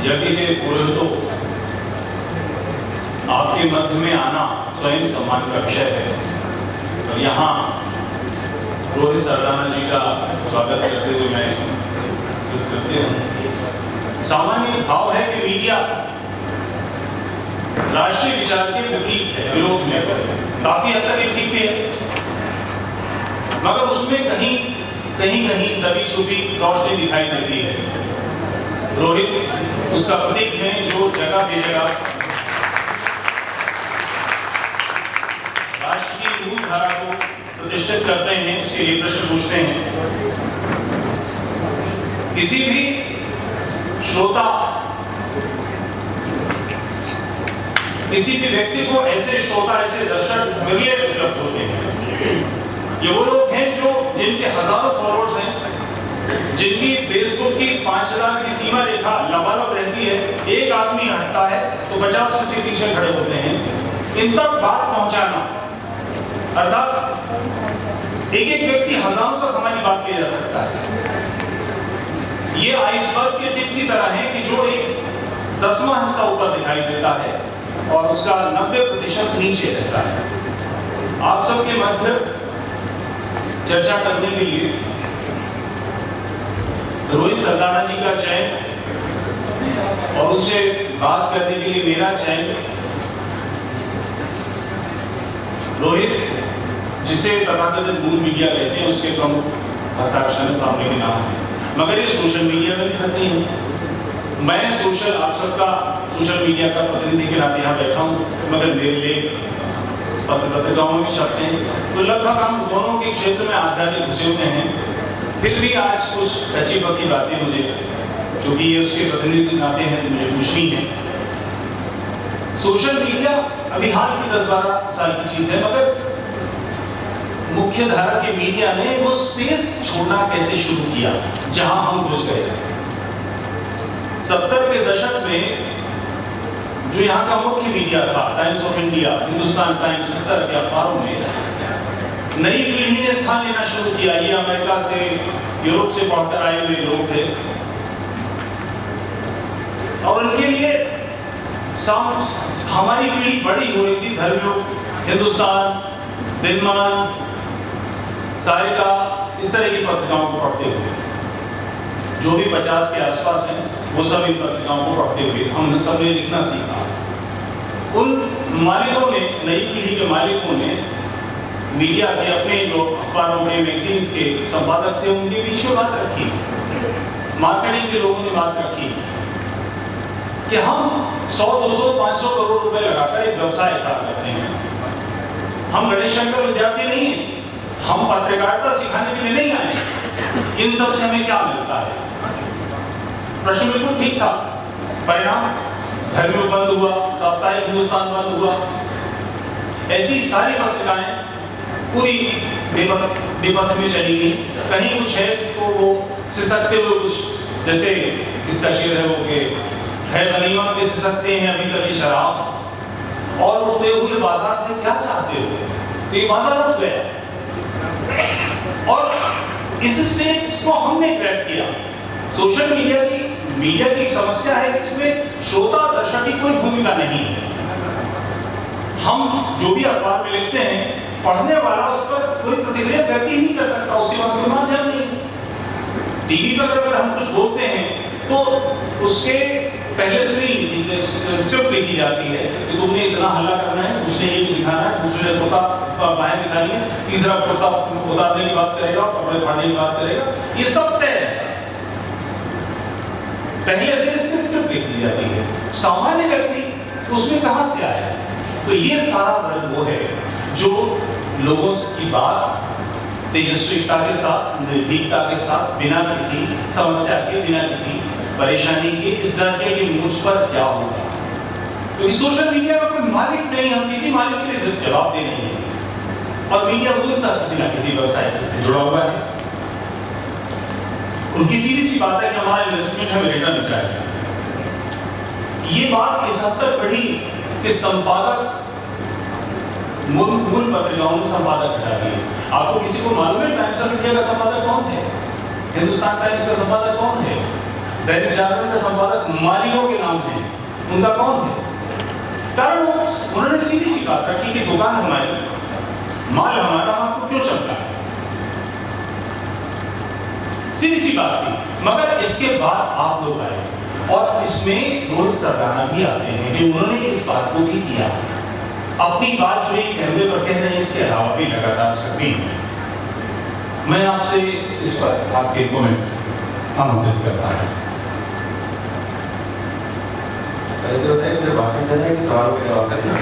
यज्ञ के पुरोहितों, आपके मध्य में आना स्वयं सम्मान का विषय है और यहाँ रोहित सरदाना जी का स्वागत करते हुए मैं करते हूँ। सामान्य भाव है कि मीडिया राष्ट्रीय विचार के विपरीत है, विरोध में है, काफी हद तक ठीक भी है, मगर उसमें कहीं दबी छुपी रोशनी दिखाई देती है। रोहित उसका प्रतीक है जो जगह बेजगह राष्ट्र की मूल धारा को प्रतिष्ठित करते हैं, उसके लिए प्रश्न पूछते हैं। किसी भी श्रोता, किसी भी व्यक्ति को ऐसे श्रोता, ऐसे दर्शक मिलने उपलब्ध होते हैं। ये वो लोग हैं जो जिनके हजारों फॉलोअर्स हैं, जिनकी फेसबुक की 5000 की सीमा रेखा लबालब रहती है, एक आदमी हटता है तो 50 उसके पीछे खड़े होते हैं। इन तक बात पहुंचाना, अर्थात एक एक व्यक्ति हजारों तक हमारी बात ले जा सकता है। ये आइसबर्ग के टिप की तरह है कि जो एक 10वां हिस्सा ऊपर दिखाई देता है और उसका 90% नीचे रहता है। आप सबके मध्य चर्चा करने के लिए रोहित सरदाना जी का चयन और उनसे बात करने के लिए मेरा चयन। रोहित, जिसे तथाकथित मूल मीडिया कहते हैं, उसके प्रमुख हस्ताक्षर सामने के नाम है, मगर ये सोशल मीडिया में भी सत्य है। मैं आप सबका सोशल मीडिया का प्रतिनिधि के नाते यहाँ बैठा हूँ, मगर मेरे लेख पत्रिकाओं में भी छपते हैं, तो लगभग हम दोनों के क्षेत्र में आध्यात्मिक घुसे हुए हैं। फिर भी आज कुछ अच्छी पक्की बातें मुझे, क्योंकि ये उसके प्रतिनिधि के नाते हैं, तो मुझे पूछनी है। सोशल मीडिया अभी हाल की 10-12 साल की चीज है, मगर मुख्य धारा के मीडिया ने वो स्पेस छोड़ना कैसे शुरू किया जहां हम घुस गए। 70 के दशक में जो यहाँ का मुख्य मीडिया था, times of India, Hindustan times, इस तरह के अखबारों में नई पीढ़ी ने स्थान लेना शुरू किया। ये अमेरिका से, यूरोप से पढ़कर आए हुए लोग थे और उनके लिए हमारी पीढ़ी बड़ी हो रही थी। धर्मयुग, हिंदुस्तान, दिनमान, सारिका, इस तरह की पत्रिकाओं को पढ़ते हुए, जो भी 50 के आसपास हैं, वो सब इन पत्रिकाओं को पढ़ते हुए हमने सबने लिखना सीखा। उन मालिकों ने, नई पीढ़ी के मालिकों ने मीडिया के अपने जो अखबारों के, मैगजीन्स के संपादक थे, उनके पीछे बात रखी, मार्केटिंग के लोगों ने बात रखी कि हम 100, 200, 500 करोड़ रुपए लगाकर एक व्यवसाय खड़ा करते हैं। हम गणेश शंकर विद्यार्थी नहीं है, हम पत्रकारिता सिखाने के लिए नहीं आए। इन सब से हमें क्या मिलता है? प्रश्न बिल्कुल ठीक था। परिणाम, धर्मयुग बंद हुआ, साप्ताहिक हिंदुस्तान बंद हुआ। ऐसी सारी पत्रिकाएं पूरी बेपथ में चली गई। कहीं कुछ है तो वो सिसकते हुए कुछ, जैसे इसका शेर है वो कि है गनीमत के सिसकते हैं अभी तक ये शराब, और उठते हुए बाजार से क्या चाहते हो? तो ये बाजार उठ गया और इस स्टेज को हमने क्रैक किया। सोशल मीडिया की समस्या है कि इसमें श्रोता दर्शक की कोई भूमिका नहीं है। हम जो भी अखबार में लिखते हैं, पढ़ने वाला उस पर कोई प्रतिक्रिया व्यक्त ही नहीं कर सकता, उसके पास कोई माध्यम नहीं। टीवी पर अगर हम कुछ बोलते हैं तो उसके पहले से ही स्क्रिप्ट लिखी जाती है कि तुमने इतना हल्ला करना है, उसने ये दिखाना है, दूसरे ने कुर्ता बाहें दिखानी है, तीसरा कुर्ता उतारने की बात करेगा और कपड़े फाड़ने की बात करेगा। ये सब तय है, पहले से इसकी स्क्रिप्ट लिख दी जाती है। सामान्य व्यक्ति उसमें कहां से आया? तो ये सारा वर्ग वो है जो लोगों की बात तेजस्विता के साथ, निर्भीकता के साथ, बिना किसी समस्या के, बिना किसी परेशानी के, इस डर के कि मुझ पर क्या होगा, क्योंकि सोशल मीडिया का कोई मालिक नहीं, हम किसी मालिक के लिए सिर्फ जवाब दे नहीं है। और मीडिया बोलता किसी ना किसी व्यवसाय से जुड़ा हुआ है। उनकी सीधी सी बात है कि हमारा इन्वेस्टमेंट हमें रिटर्न चाहिए। ये बात इस हद तक बढ़ी कि संपादक, मूल पत्रिकाओं में संपादक हटा दिए। आपको किसी को मालूम है टाइम्स ऑफ इंडिया का संपादक कौन है? हिंदुस्तान टाइम्स का संपादक कौन है? दैनिक जागरण का संपादक मालिकों के नाम है, उनका कौन है? कारण उन्होंने सीधी सी बात रखी कि दुकान हमारी, माल हमारा, आपको क्यों चलता है? सीधी सी बात थी। मगर इसके बाद आप लोग आए और इसमें रोहित सरदाना भी आते हैं कि उन्होंने इस बात को भी किया, अपनी बात जो एक कैमरे पर कह रहे हैं इसके अलावा भी लगातार स्क्रीन है। मैं आपसे इस पर आपके कमेंट आमंत्रित करता हूं। पहले तो बताइए मुझे भाषण देना है कि सवालों के जवाब देना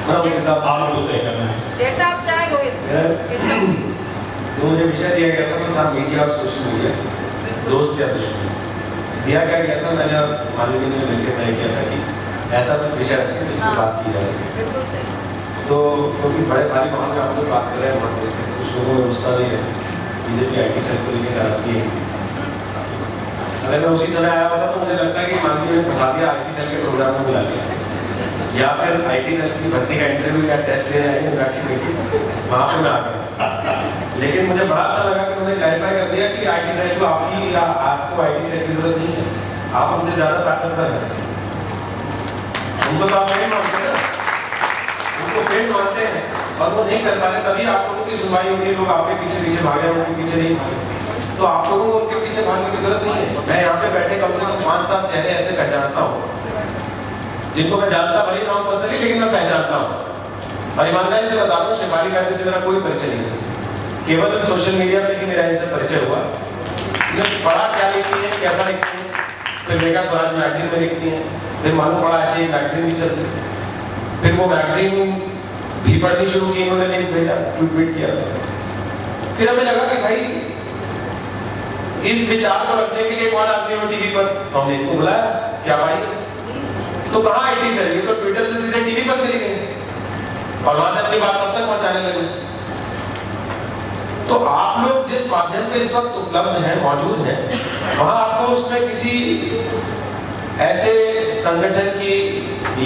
मैं उस हिसाब से आपको तय करना है जैसा आप चाहें रोहित। तो मुझे विषय दिया गया था वो था मीडिया और सोशल मीडिया, दोस्त या दुश्मन। दिया क्या गया था, मैंने और मानवी जी ने मिलकर तय किया था कि ऐसा कुछ विषय रखें जिस पर बात की जा सके। बिल्कुल सही। तो क्योंकि बड़े भारी माहौल में आप लोग बात कर रहे हैं वहाँ से कुछ लोगों में गुस्सा भी है, बीजेपी IT सेल को लेकर नाराजगी है। अगर मैं उसी समय आया होता तो मुझे लगता है कि मानवी ने फंसा दिया, IT सेल के प्रोग्राम में बुला लिया, या फिर IT सेल की भर्ती का इंटरव्यू या टेस्ट लेने आएंगे वैक्सीन की, वहाँ पर मैं आ गया। लेकिन मुझे बड़ा अच्छा लगा कि उन्होंने क्लैरिफाई कर दिया कि IT सेल को आपकी या आपको IT सेल की जरूरत नहीं है, आप हमसे ज्यादा ताकतवर हैं। उनको तो आप नहीं मानते ना, उनको फेल मानते हैं और वो नहीं कर पा रहे, तभी आप लोगों की सुनवाई होगी, लोग आपके पीछे पीछे भागे, उनके पीछे नहीं भागे। तो आप लोगों को उनके पीछे भागने की जरूरत नहीं है। मैं यहाँ पे बैठे कम से कम 5-7 चेहरे ऐसे पहचानता हूँ जिनको मैं जानता भले नाम पर्सनली, लेकिन मैं पहचानता हूँ और ईमानदारी से बता रहा हूँ, शिफारी करने से मेरा कोई परिचय नहीं है, केवल सोशल मीडिया पे ही मेरा इनसे परिचय हुआ। पढ़ा क्या लिखती है, कैसा लिखती है, फिर मेगा स्वराज मैगजीन में लिखती है, फिर मालूम पड़ा ऐसे ही मैगजीन भी चलती है, फिर वो मैगजीन भी पढ़नी शुरू की, इन्होंने लिंक भेजा, ट्वीट किया। फिर हमें लगा कि भाई इस विचार को रखने के लिए कौन आदमी हो टीवी पर, तो हमने इनको बुलाया, क्या भाई तो कहाँ IT सेल, ये तो ट्विटर से सीधे टीवी पर चली गई और वहां से अपनी बात सब तक पहुंचाने लगे। तो आप लोग जिस माध्यम पे इस वक्त उपलब्ध हैं, मौजूद हैं, वहां आपको उसमें किसी ऐसे संगठन की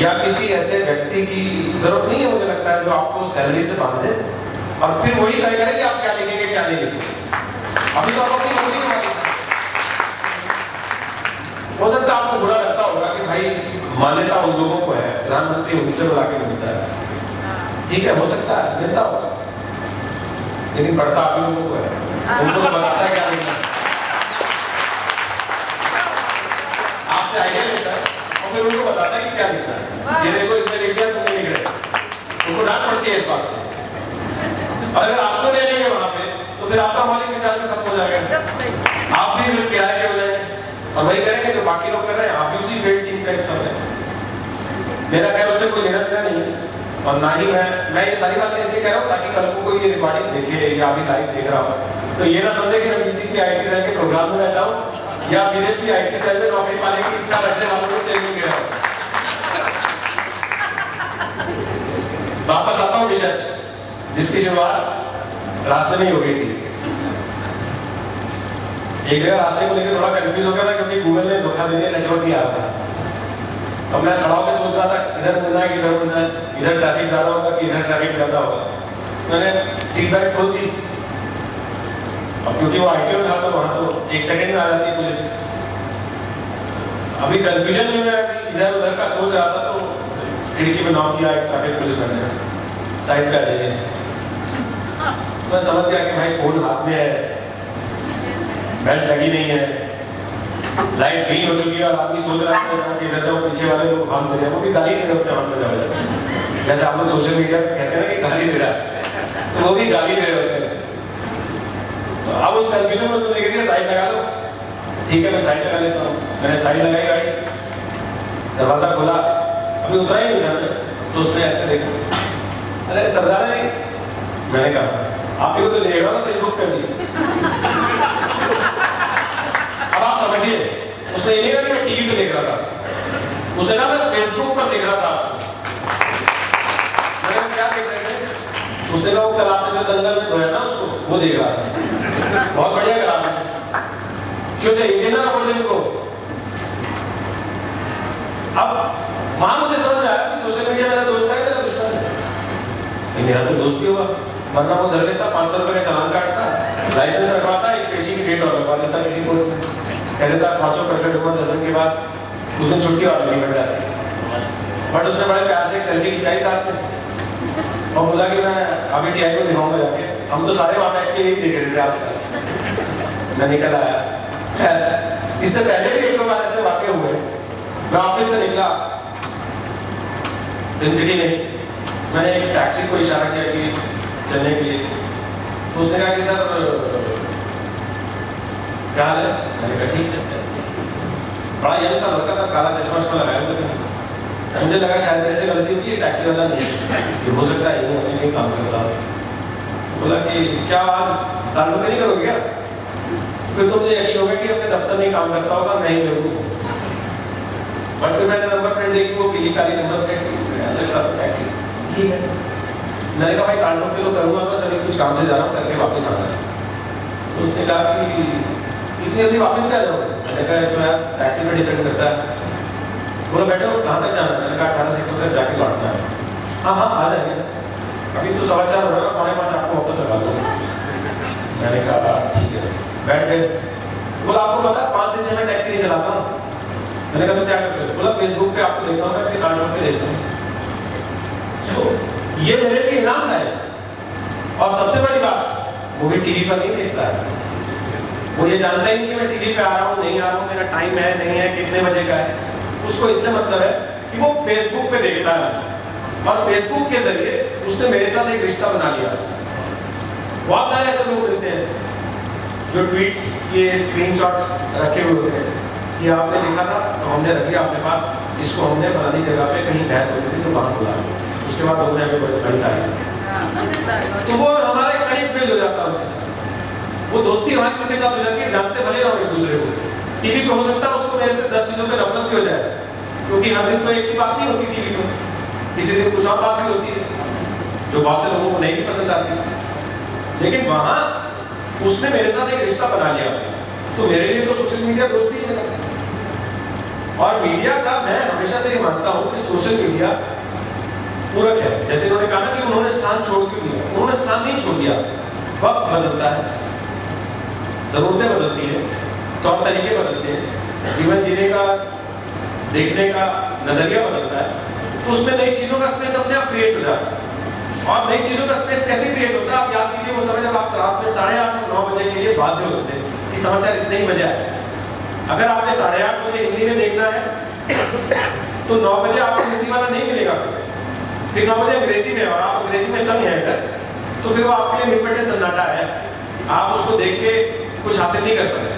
या किसी ऐसे व्यक्ति की जरूरत नहीं है, मुझे लगता है, जो आपको सैलरी से बांधे और फिर वही तय करे कि आप क्या लिखेंगे क्या नहीं लिखेंगे। अभी तो आप अपनी मर्जी की बात हो सकता है आपको बुरा लगता होगा कि भाई मान्यता उन लोगों को है, प्रधानमंत्री उनसे बुला के मिलता है, ठीक है, हो सकता है मिलता होगा, लेकिन पढ़ता आप लोगों को है, उनको तो बताता है क्या लिखना है, आपसे आइडिया लेता है और फिर उनको बताता है कि क्या लिखना है। ये देखो इसमें लिख दिया, तुमने लिख रहे, उनको डांट पड़ती है इस बात पे। और अगर आपको ले लेंगे वहां पे तो फिर आपका मौलिक विचार भी खत्म हो जाएगा, आप भी फिर किराए के हो जाएंगे और वही करेंगे जो बाकी लोग कर रहे हैं, आप भी उसी फेल्ड टीम का हिस्सा हैं। मेरा खैर उससे कोई लेना देना नहीं है और ना ही मैं ये सारी बातें इसलिए कह रहा हूँ ताकि कल को कोई ये रिकॉर्डिंग देखे या अभी लाइव देख रहा हो तो ये ना समझे कि मैं बीजेपी IT सेल के प्रोग्राम में रहता हूँ या बीजेपी IT सेल में नौकरी पाने की इच्छा रखने वालों को ट्रेनिंग दे रहा हूँ। वापस आता हूँ विषय जिसकी शुरुआत रास्ते में ही हो गई थी। एक जगह रास्ते को लेकर थोड़ा कंफ्यूज हो गया था क्योंकि गूगल ने धोखा दे दिया, नेटवर्क नहीं आ रहा था। अब मैं खड़ा होकर सोच रहा था इधर मुड़ना है कि इधर मुड़ना है, इधर ट्रैफिक ज्यादा होगा कि इधर ट्रैफिक ज्यादा होगा। मैंने सीट बेल्ट खोल दी, अब क्योंकि वो ITO था तो वहां तो 1 सेकंड में आ जाती है पुलिस। अभी कंफ्यूजन में मैं इधर उधर का सोच रहा था तो खिड़की में नॉक किया, एक ट्रैफिक पुलिस वाले ने साइड पे आ जाइए। मैं समझ गया कि भाई फोन हाथ में है, बेल्ट लगी नहीं है, लाइट ग्रीन हो चुकी है और आदमी सोच रहा है कि इधर जाओ, पीछे वाले लोग हॉर्न दे रहे हैं, वो भी गाली दे रहे हैं अपने हॉर्न पे जाओ, जैसे आप लोग सोशल मीडिया पे कहते हैं ना कि गाली दे रहा है, तो वो भी गाली दे रहे होते हैं। तो अब उस कंफ्यूजन में तुमने कह दिया साइड लगा लो, ठीक है मैं साइड लगा लेता हूँ। मैंने साइड लगाई, गाड़ी दरवाजा खोला, अभी उतरा ही नहीं था तो उसने ऐसे देखा, अरे सरदार है, मैंने कहा आप को तो देख रहा था फेसबुक पे भी। अब आप समझिए, उसने ये नहीं कहा कि मैं टीवी पे देख रहा था, उसने कहा मैं फेसबुक पर देख रहा था। मैंने कहा क्या देख रहे थे? उसने कहा वो कल आपने जो दंगल में धोया ना उसको, वो देख रहा था। बहुत बढ़िया करा आपने, क्यों चाहिए ना बोले इनको। अब वहां मुझे समझ आया कि सोशल मीडिया मेरा दोस्त है, मेरा दुश्मन है। मेरा तो दोस्त ही होगा, वरना वो धर लेता, 500 रुपए का चालान काटता, लाइसेंस रखवाता, एक किसी की डेट और लगवा देता किसी को, कह देता 500 करके डूबा 10 के बाद उस दिन छुट्टी और लगी पड़ जाती। बट उसने बड़े प्यार से एक सेल्फी खिंचाई साथ में और बोला कि मैं अभी टीआई को दिखाऊंगा जाके। हम तो सारे वहाँ बैठ के यही देख रहे थे आपका। मैं निकल आया। खैर इससे पहले भी एक दो बार ऐसे वाकई हुए। मैं ऑफिस से निकला सिटी में, मैंने एक टैक्सी को इशारा किया कि चलने के लिए, तो उसने कहा कि सर क्या हाल है? मैंने कहा ठीक है। बड़ा यंग सा लड़का था, काला चश्मा लगाया हुआ था। मुझे लगा शायद मेरे से गलती हुई, टैक्सी वाला नहीं है, ये हो सकता है ये अपने लिए काम करता। बोला कि क्या आज ताल्लुक नहीं करोगे क्या? फिर तो मुझे यकीन होगा कि अपने दफ्तर में काम करता होगा, मैं ही बेवकूफ हूँ। बट फिर मैंने नंबर प्लेट देखी, वो पीली काली नंबर प्लेट टैक्सी ठीक है। मैंने कहा भाई ताल्लुक के तो करूँगा, बस अभी कुछ काम से जा रहा हूँ, करके वापस आना है। तो उसने कहा कि इतनी जल्दी वापस क्या जाओगे? मैंने कहा तो यार टैक्सी पर डिपेंड करता है। बोला बैठो कहाँ तक जाना है? मैंने कहा 18 सेक्टर तक जाके लौटना है। हाँ हाँ आ जाएंगे, अभी तो 4:15 हो रहा है, 4:45 आपको वापस लगा दो। मैंने कहा ठीक है, बैठ गए। बोला आपको पता है 5 से 6 मैं टैक्सी नहीं चलाता हूँ। मैंने कहा तो क्या करते हो? बोला फेसबुक पे आपको देखता हूँ, मैं अपने कार्ड पे देखता हूँ। तो ये मेरे लिए इनाम था। और सबसे बड़ी बात, वो भी टीवी पर नहीं देखता है, वो ये जानता ही नहीं कि मैं टीवी पे आ रहा हूँ नहीं आ रहा हूँ, मेरा टाइम है नहीं है, कितने बजे का है। उसको इससे मतलब है कि वो फेसबुक पे देखता है और फेसबुक के जरिए उसने मेरे साथ एक रिश्ता बना लिया। बहुत सारे ऐसे लोग मिलते हैं जो ट्वीट्स के स्क्रीनशॉट्स रखे हुए होते हैं कि आपने लिखा था तो हमने रख लिया अपने पास, इसको हमने फलानी जगह पे कहीं बहस होती थी तो वहां बोला, उसके बाद लोगों ने हमें बड़ी तारीफ। तो वो हमारे करीब फील हो जाता है उनके साथ, वो दोस्ती हमारी उनके साथ हो जाती है, जानते भले रहो एक दूसरे को। टीवी पे हो सकता है उसको मेरे से 10 चीजों पे नफरत भी हो जाए, क्योंकि हर दिन तो एक सी बात नहीं होती टीवी पे, किसी दिन कुछ और बात भी होती है जो बहुत से लोगों को नहीं भी पसंद आती। लेकिन वहां उसने मेरे साथ एक रिश्ता बना लिया, तो मेरे लिए तो सोशल मीडिया दोस्ती है। और मीडिया का मैं हमेशा से ये मानता हूं कि सोशल मीडिया पूरक है। जैसे उन्होंने कहा ना कि उन्होंने स्थान छोड़ क्यों दिया, उन्होंने स्थान नहीं छोड़ दिया, वक्त बदलता है, जरूरतें बदलती है, तौर तरीके बदलते हैं, जीवन जीने का देखने का नजरिया बदलता है, तो उसमें नई चीजों का स्पेस अपने आप क्रिएट हो जाता है। और नई चीजों का स्पेस कैसे क्रिएट होता है? आप याद कीजिए वो समय जब आप रात में 8:30 और 9 बजे के लिए बाध्य होते थे कि समाचार इतने ही बजे आए। अगर आपने 8:30 बजे हिंदी में देखना है तो 9 बजे आपको हिंदी वाला नहीं मिलेगा, फिर 9 बजे अंग्रेजी में, और आप अंग्रेजी में तंग है अगर, तो फिर वो आपके लिए निपटे सन्नाटा है, आप उसको देख के कुछ हासिल नहीं कर पाए।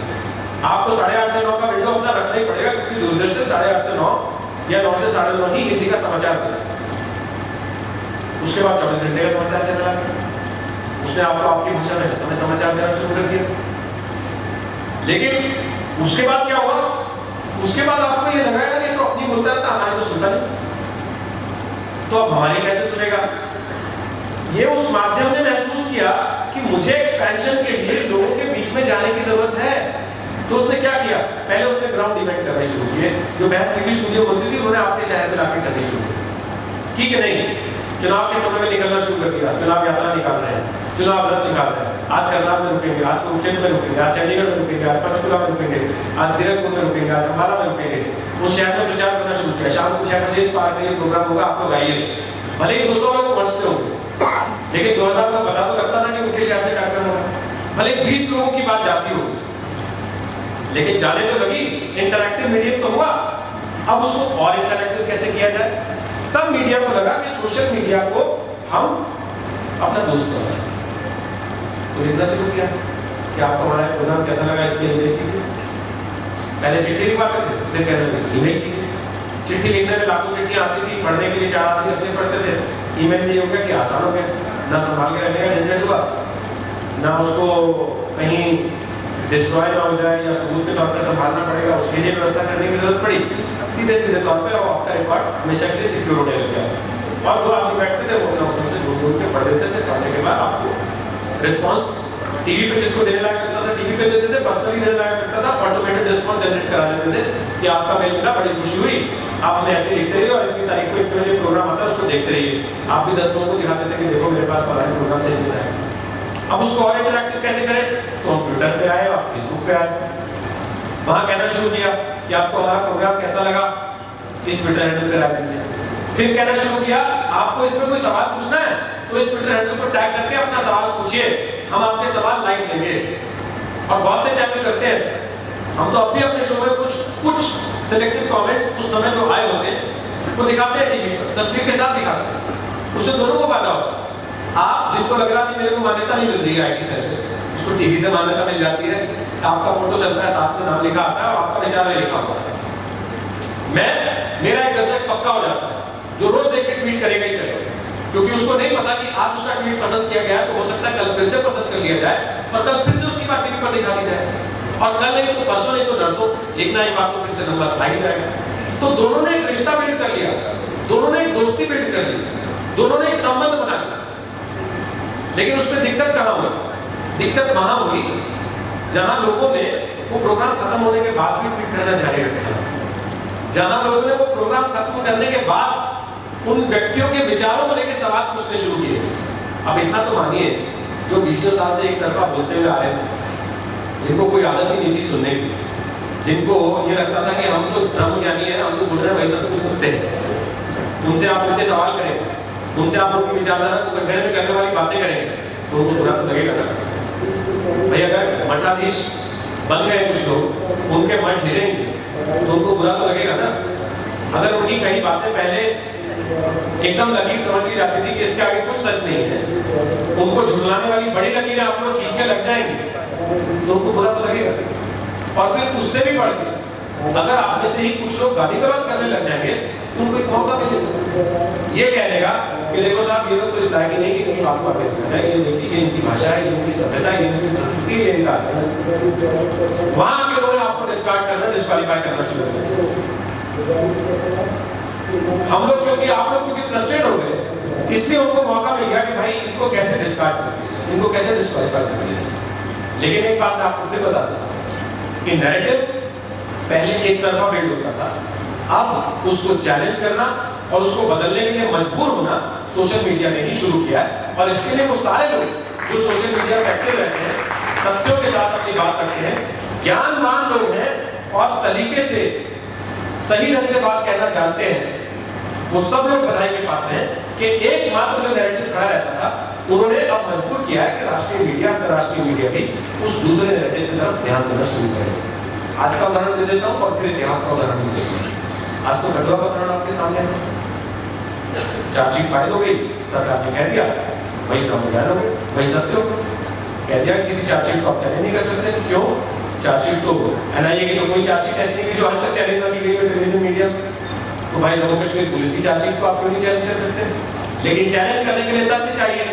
आपको 8:30 से 9 का विंडो अपना रखना ही पड़ेगा, क्योंकि दूरदर्शन 8:30 से 9 या 9 से 9:30 ही हिंदी का समाचार था। उसके बाद 24 घंटे का समाचार चलने लगा, उसने आपको आपकी भाषा में समय समाचार देना शुरू कर दिया। लेकिन उसके बाद क्या हुआ? उसके बाद आपको ये लगा यार ये तो अपनी बोलता रहता, हमारी तो सुनता नहीं, तो अब हमारी कैसे सुनेगा? ये उस माध्यम ने महसूस किया कि मुझे एक्सपेंशन के लिए लोगों के बीच में जाने की जरूरत है। तो उसने क्या किया? पहले उसने ग्राउंड इवेंट करने शुरू किए, जो बहस टीवी स्टूडियो बनती थी उन्होंने आपके शहर में लाके करनी शुरू की। ठीक है नहीं, चुनाव के समय में निकलना शुरू कर दिया, चुनाव यात्रा निकाल रहे हैं, चुनाव रथ निकाल रहे हैं, आज करनाल में रुकेंगे, आज कुरुक्षेत्र में रुकेंगे, आज चंडीगढ़ में रुकेंगे, आज पंचकुला में रुकेंगे, आज जीरकपुर में रुकेंगे, आज अम्बाला में रुकेंगे। उस शहर में प्रचार करना शुरू किया, शाम को 6 बजे इस पार्क में प्रोग्राम होगा, आप लोग आइए। भले ही 200 लोग पहुंचते होंगे, लेकिन 2000 को पता तो लगता था कि उनके शहर से कार्यक्रम होगा। भले 20 लोगों की बात जाती हो, लेकिन जाने तो लगी, इंटरैक्टिव मीडियम तो हुआ। अब उसको और इंटरैक्टिव कैसे किया जाए? तब मीडिया को लगा कि सोशल मीडिया को हम अपना दोस्त बनाएं। तो लिखना शुरू किया कि आपको हमारा प्रोग्राम कैसा लगा, इसमें ईमेल कीजिए। पहले चिट्ठी लिखवाते थे, फिर कहने लगे ईमेल कीजिए। चिट्ठी लिखने में लाखों चिट्ठियां आती थी, पढ़ने के लिए 4 आदमी रखने पड़ते थे। ईमेल में ये हो गया कि आसान हो गया, ना संभाल के रखने का झंझट हुआ, ना उसको कहीं डिस्ट्रॉय ना हो जाए या सबूत के तौर पर संभालना पड़ेगा, उसके लिए व्यवस्था करने की जरूरत पड़ी। सीधे तौर पे आपका रिकॉर्ड हमेशा के लिए सिक्योर होने लग गया। और 2 आदमी बैठते थे, वो अपना उसमें से ढूंढ के पढ़ देते थे, पढ़ने के बाद आपको रिस्पॉन्स टीवी पे जिसको देने लायक लगता था टीवी पे देते थे, पर्सनली देने लायक लगता था ऑटोमेटेड रिस्पॉन्स जनरेट करा देते थे कि आपका मेल मिला, बड़ी खुशी हुई, आप हमें ऐसे लिखते रहिए और इतनी तारीख को इतने बजे प्रोग्राम आता है उसको देखते रहिए। आप भी 10 लोगों को दिखाते थे कि देखो मेरे पास फलाने प्रोग्राम से मिला है। अब उसको और इंटरैक्टिव कैसे करें? तो हम ट्विटर पे आए और फेसबुक पे आए, वहां कहना शुरू किया कि आपको हमारा प्रोग्राम कैसा लगा, इस ट्विटर हैंडल पे राय दीजिए। फिर कहना शुरू किया आपको इसमें कोई सवाल पूछना है तो इस ट्विटर हैंडल को टैग करके अपना सवाल पूछिए, हम आपके सवाल लाइव लेंगे। और बहुत से चैनल करते हैं ऐसा। हम तो अब भी अपने शो में कुछ सिलेक्टिव कमेंट्स उस समय जो आए होते हैं वो दिखाते हैं टीवी पर, तस्वीर के साथ दिखाते हैं, उससे दोनों को फायदा होता है। आप जिनको लग रहा है कि मेरे को मान्यता नहीं मिल रही है आईटी सेल से, उसको टीवी से मान्यता मिल जाती है, आपका फोटो चलता है, साथ में नाम लिखा आता है और आपका विचार भी लिखा हुआ है। मेरा एक दर्शक पक्का हो जाता है जो रोज देख के ट्वीट करेगा ही करेगा, क्योंकि उसको नहीं पता कि आज उसका ट्वीट पसंद किया गया है तो हो सकता है कल फिर से पसंद कर लिया जाए और कल फिर से उसकी बात टीवी पर दिखा दी जाए, और कल नहीं तो परसों नहीं तो नरसों एक ना एक बात को फिर से नंबर लाई जाएगा। तो दोनों ने एक रिश्ता बिल्ड कर लिया, दोनों ने एक दोस्ती बिल्ड कर ली, दोनों ने एक संबंध बना लिया। लेकिन उसमें दिक्कत कहां हुई? दिक्कत वहां हुई जहां लोगों ने वो प्रोग्राम खत्म होने के बाद भी ट्वीट करना जारी रखा, जहां लोगों ने वो प्रोग्राम खत्म करने के बाद उन व्यक्तियों के विचारों को लेकर सवाल पूछने शुरू किए। अब इतना तो मानिए, जो 20 साल से एक तरफा बोलते हुए आ रहे थे, जिनको कोई आदत ही नहीं थी सुनने की, जिनको ये लगता था कि हम तो ब्रह्म ज्ञानी है, हम तो बोल रहे हैं वही सब पूछ सकते हैं, उनसे आप उनके सवाल करें, उनसे आप उनकी विचारधारा को गड्ढे में करने वाली बातें करेंगे तो उनको बुरा तो लगेगा ना। भाई अगर मठाधीश बन गए कुछ लोग, उनके मठ हिलेंगे तो उनको बुरा तो लगेगा ना। अगर उनकी कई बातें पहले एकदम लकीर समझ ली जाती थी कि इसके आगे कुछ सच नहीं है, उनको झुलवाने वाली बड़ी लकीरें आप लोग खींचने लग जाएंगे तो उनको बुरा तो लगेगा। और फिर उससे भी बढ़ के अगर आप में से ही कुछ लोग गाली गलौज करने लग जाएंगे तो उनको एक मौका मिलेगा, ये कह देगा कि देखो साहब ये लोग तो इस लायक नहीं कि इनकी बात बातें कर रहे हैं, ये देखिए ये इनकी भाषा है, ये इनकी सभ्यता है, ये इनकी संस्कृति है, ये इनका आचरण है। वहां के लोगों ने आपको डिस्कार्ड करना, डिस्क्वालीफाई करना शुरू कर दिया। हम लोग क्योंकि आप लोग क्योंकि फ्रस्ट्रेट हो गए, इसलिए उनको मौका मिल गया कि भाई इनको कैसे डिस्कार्ड कर, इनको कैसे डिस्क्वालीफाई कर दिया। लेकिन एक बात मैं आपको फिर बता दूं कि नैरेटिव पहले एक तरफा बिल्ड होता था, अब उसको चैलेंज करना और उसको बदलने के लिए मजबूर होना सोशल मीडिया ने ही शुरू किया है। और इसके लिए वो सारे लोग जो सोशल मीडिया पर एक्टिव रहते हैं, तथ्यों के साथ अपनी बात रखते हैं, ज्ञानवान लोग हैं और सलीके से सही ढंग से बात कहना जानते हैं, वो सब लोग बधाई के पात्र हैं कि एकमात्र जो नैरेटिव खड़ा रहता था उन्होंने अब मजबूर किया है कि राष्ट्रीय मीडिया, अंतर्राष्ट्रीय मीडिया भी उस दूसरे नैरेटिव की तरफ ध्यान देना शुरू करें। आज का उदाहरण दे देता हूँ और फिर इतिहास का उदाहरण दे देता हूँ। आज तो कठुआ का उदाहरण आपके सामने है, चार्जशीट फाइल हो गई, सरकार ने कह दिया, वही ब्रह्म ज्ञान हो गए, वही सत्य हो गए, कह दिया किसी चार्जशीट को आप चैलेंज नहीं कर सकते। क्यों? चार्जशीट तो एनआईए की तो कोई चार्जशीट ऐसी नहीं जो आज तक चैलेंज ना की गई हो टेलीविजन मीडिया। तो भाई जम्मू कश्मीर पुलिस की चार्जशीट को आप क्यों नहीं चैलेंज कर सकते? लेकिन चैलेंज करने के लिए तथ्य चाहिए।